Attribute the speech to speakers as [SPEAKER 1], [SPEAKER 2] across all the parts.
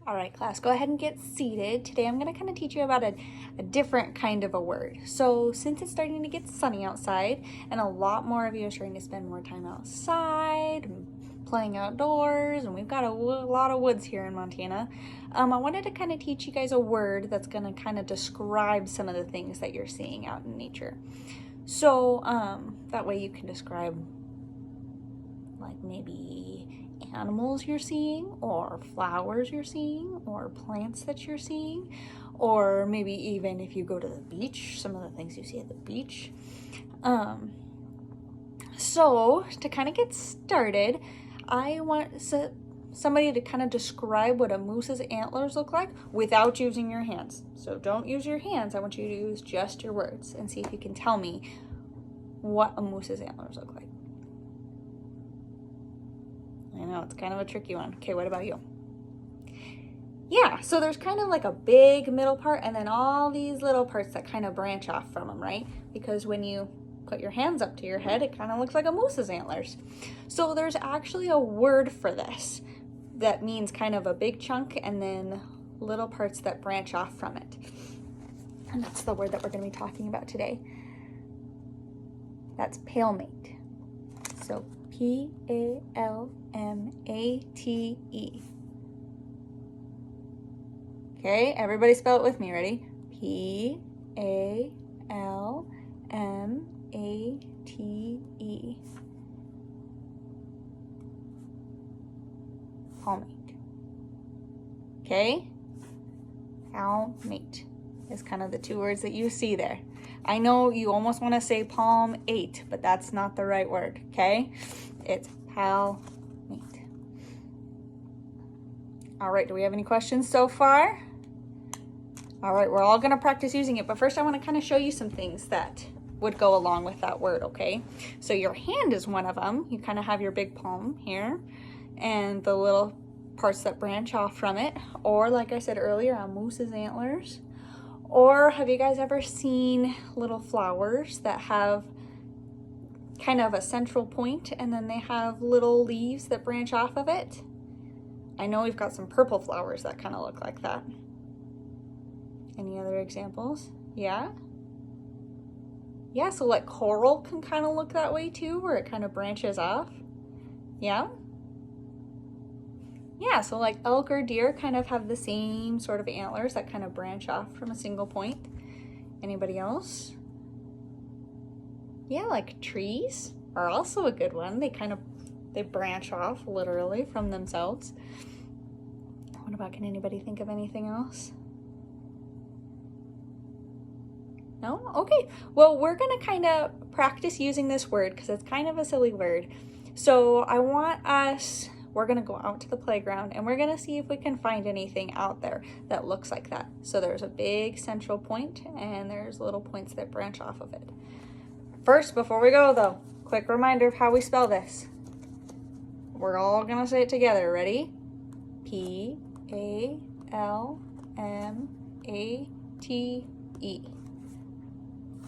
[SPEAKER 1] All right, class, go ahead and get seated. Today I'm going to kind of teach you about a different kind of a word. So since it's starting to get sunny outside and a lot more of you are starting to spend more time outside, playing outdoors, and we've got a lot of woods here in Montana, I wanted to kind of teach you guys a word that's going to kind of describe some of the things that you're seeing out in nature. So that way you can describe like maybe animals you're seeing, or flowers you're seeing, or plants that you're seeing, or maybe even if you go to the beach, some of the things you see at the beach. So to kind of get started, I want somebody to kind of describe what a moose's antlers look like without using your hands. So don't use your hands. I want you to use just your words and see if you can tell me what a moose's antlers look like. I know, it's kind of a tricky one. Okay, what about you? Yeah, so there's kind of like a big middle part and then all these little parts that kind of branch off from them, right? Because when you put your hands up to your head, it kind of looks like a moose's antlers. So there's actually a word for this that means kind of a big chunk and then little parts that branch off from it. And that's the word that we're going to be talking about today. That's palmate. So P-A-L-M-A-T-E. Okay, everybody spell it with me. Ready? P-A-L-M-A-T-E. Palmate. Okay? Palmate is kind of the two words that you see there. I know you almost want to say palmate, but that's not the right word, okay? It's palmate. All right, do we have any questions so far? All right, we're all going to practice using it, but first I want to kind of show you some things that would go along with that word, okay? So your hand is one of them. You kind of have your big palm here and the little parts that branch off from it, or like I said earlier, a moose's antlers. Or have you guys ever seen little flowers that have kind of a central point and then they have little leaves that branch off of it? I know we've got some purple flowers that kind of look like that. Any other examples? Yeah? Yeah, so like coral can kind of look that way too, where it kind of branches off. Yeah? Yeah, so like elk or deer kind of have the same sort of antlers that kind of branch off from a single point. Anybody else? Yeah, like trees are also a good one. They branch off literally from themselves. What about, can anybody think of anything else? No? Okay. Well, we're going to kind of practice using this word because it's kind of a silly word. So we're going to go out to the playground and we're going to see if we can find anything out there that looks like that. So there's a big central point and there's little points that branch off of it. First, before we go though, quick reminder of how we spell this. We're all going to say it together. Ready? P-A-L-M-A-T-E.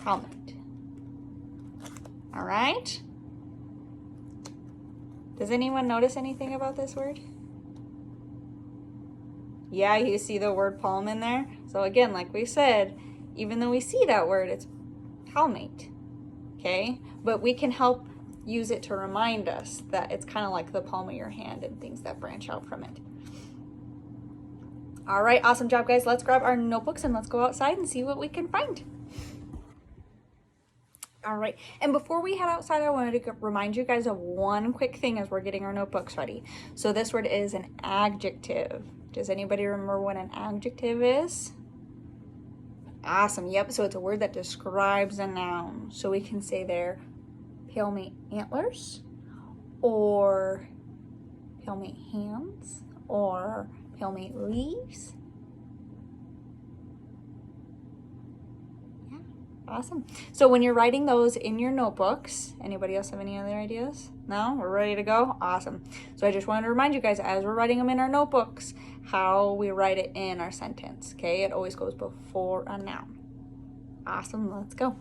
[SPEAKER 1] Palmate. All right? Does anyone notice anything about this word? Yeah, you see the word palm in there? So again, like we said, even though we see that word, it's palmate, okay? But we can help use it to remind us that it's kind of like the palm of your hand and things that branch out from it. All right, awesome job, guys. Let's grab our notebooks and let's go outside and see what we can find. All right, and before we head outside, I wanted to remind you guys of one quick thing as we're getting our notebooks ready. So this word is an adjective. Does anybody remember what an adjective is? Awesome, yep, so it's a word that describes a noun. So we can say they're palmate antlers, or palmate hands, or palmate leaves. Awesome. So when you're writing those in your notebooks, anybody else have any other ideas? No? We're ready to go? Awesome. So I just wanted to remind you guys, as we're writing them in our notebooks, how we write it in our sentence, okay? It always goes before a noun. Awesome. Let's go.